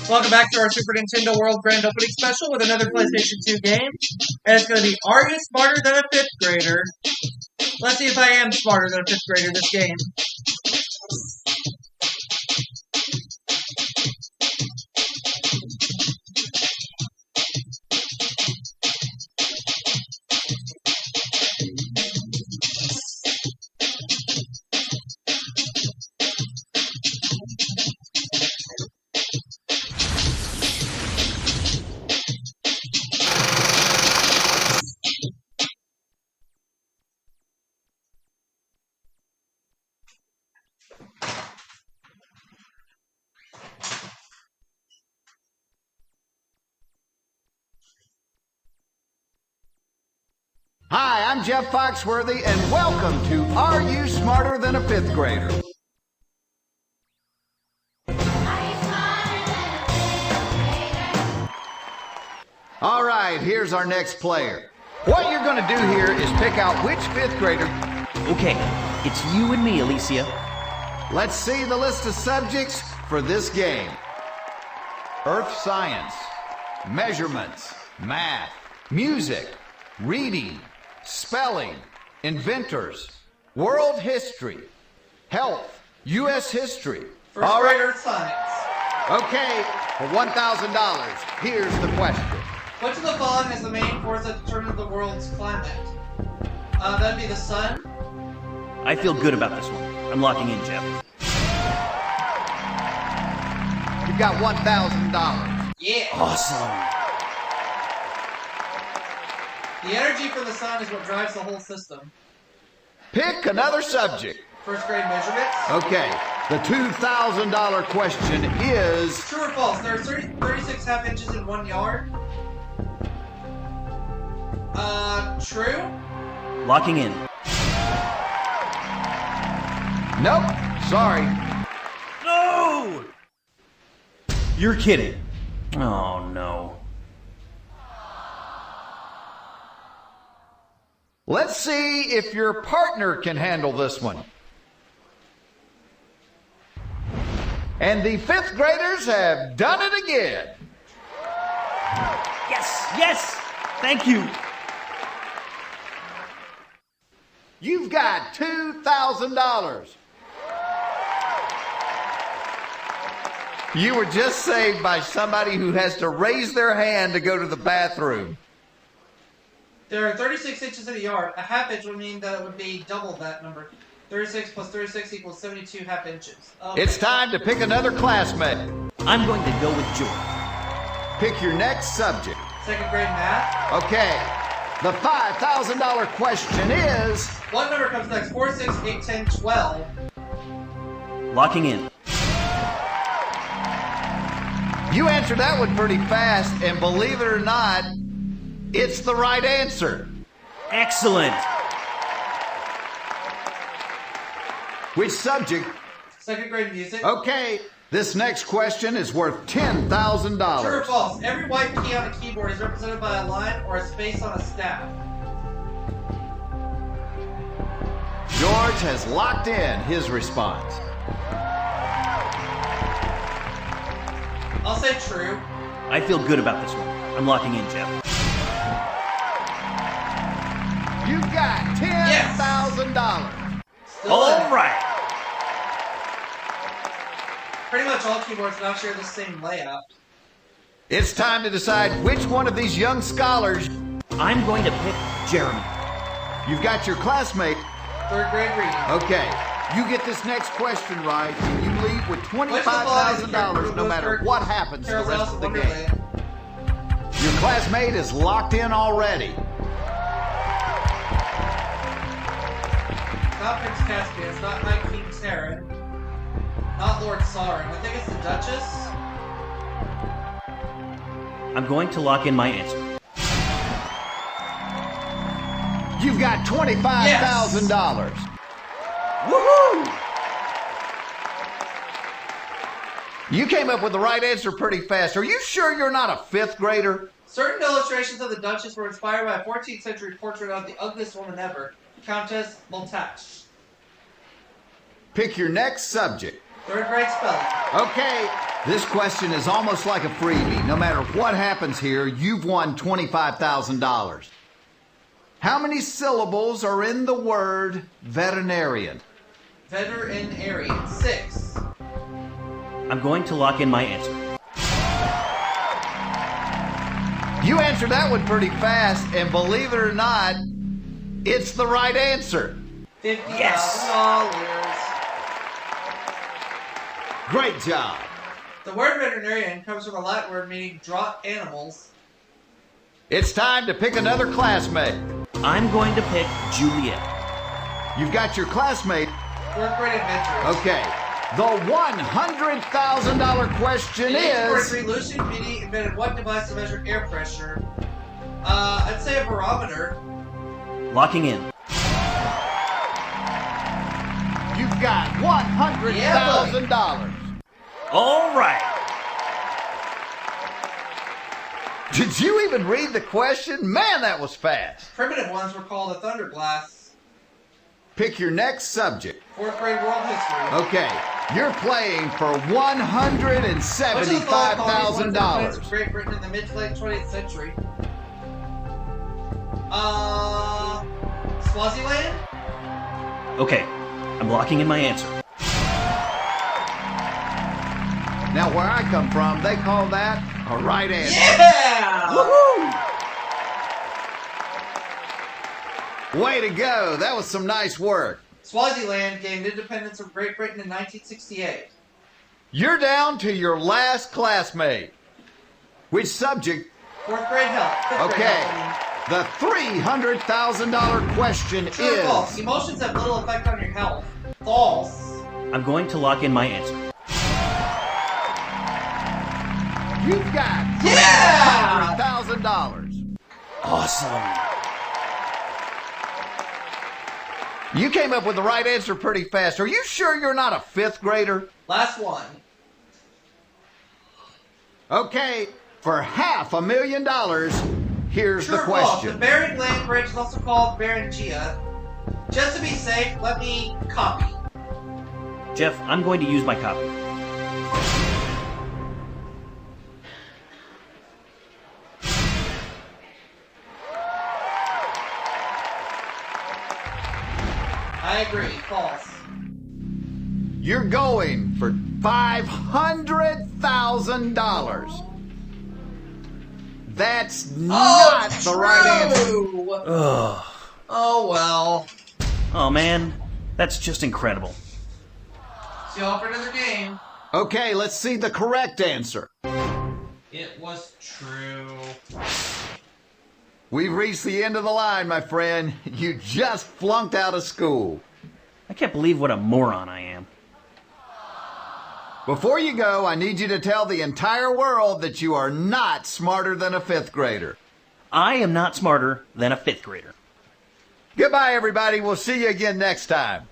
Welcome back to our Super Nintendo World Grand Opening Special with another PlayStation 2 game. And it's going to be, are you smarter than a 5th grader? Let's see if I am smarter than a 5th grader this game. Hi, I'm Jeff Foxworthy, and welcome to Are You Smarter Than a 5th Grader? All right, here's our next player. What you're going to do here is pick out which 5th grader... Okay, it's you and me, Alicia. Let's see the list of subjects for this game. Earth science, measurements, math, music, reading, spelling, inventors, world history, health, U.S. history. First grade Earth Science. Okay, for $1,000, here's the question. Which of the following is the main force that determines the world's climate? That'd be the sun. I feel good about this one. I'm locking in, Jeff. You've got $1,000. Yeah. Awesome. The energy from the sun is what drives the whole system. Pick another subject. First grade measurements. Okay, the $2,000 question is... True or false? There are 36 half inches in 1 yard. True? Locking in. Nope, sorry. No! You're kidding. Oh, no. Let's see if your partner can handle this one. And the 5th graders have done it again. Yes, yes! Thank you. You've got $2,000. You were just saved by somebody who has to raise their hand to go to the bathroom. There are 36 inches in a yard. A half inch would mean that it would be double that number. 36 plus 36 equals 72 half inches. It's time to pick another classmate. I'm going to go with George. Pick your next subject. 2nd grade math. Okay, the $5,000 question is... What number comes next? 4, 6, 8, 10, 12. Locking in. You answered that one pretty fast, and believe it or not, it's the right answer. Excellent. Which subject? 2nd grade music. Okay, this next question is worth $10,000. True or false? Every white key on a keyboard is represented by a line or a space on a staff. George has locked in his response. I'll say true. I feel good about this one. I'm locking in, Jeff. You got $10,000. All right. Pretty much all keyboards now share the same layout. It's time to decide which one of these young scholars... I'm going to pick Jeremy. You've got your classmate. 3rd grade reading. Okay, you get this next question right, and you leave with $25,000 no matter what happens the rest of the game. Your classmate is locked in already. Not Prince Caspian, it's not High King Terran, not Lord Sauron. I think it's the Duchess. I'm going to lock in my answer. You've got $25,000. Woohoo! You came up with the right answer pretty fast. Are you sure you're not a 5th grader? Certain illustrations of the Duchess were inspired by a 14th century portrait of the ugliest woman ever, Countess Voltaire. Pick your next subject. 3rd grade spelling. Okay, This question is almost like a freebie. No matter what happens here, you've won $25,000. How many syllables are in the word veterinarian? Veterinarian. 6. I'm going to lock in my answer. You answered that one pretty fast, and believe it or not, it's the right answer. $50,000. Yes. Great job. The word veterinarian comes from a Latin word meaning draught animals. It's time to pick another classmate. I'm going to pick Juliet. You've got your classmate. 4th grade adventure. Okay. The $100,000 question In is... 1843, Lucian Beatty invented what device to measure air pressure? I'd say a barometer. Locking in. You've got $100,000. All right. Did you even read the question? Man, that was fast. Primitive ones were called a thunderglass. Pick your next subject. 4th grade world history. Okay, you're playing for Which of the following colonies were $175,000. of Great Britain in the mid to late 20th century? Swaziland? Okay, I'm locking in my answer. Now, where I come from, they call that a right answer. Yeah! Woohoo! Way to go. That was some nice work. Swaziland gained independence from Great Britain in 1968. You're down to your last classmate. Which subject? 4th grade health. 5th grade Okay. health. The $300,000 question True or false? is... Emotions have little effect on your health. False. I'm going to lock in my answer. You've got Yeah! $300,000. Awesome. You came up with the right answer pretty fast. Are you sure you're not a 5th grader? Last one. Okay, for $500,000, here's True the or false? The question. Bering Land Bridge is also called Beringia. Just to be safe, let me copy. Jeff, I'm going to use my copy. I agree. False. You're going for $500,000. That's not the right answer. Ugh. Oh well. Oh man, that's just incredible. See y'all for another game. Okay, let's see the correct answer. It was true. We've reached the end of the line, my friend. You just flunked out of school. I can't believe what a moron I am. Before you go, I need you to tell the entire world that you are not smarter than a 5th grader. I am not smarter than a 5th grader. Goodbye, everybody. We'll see you again next time.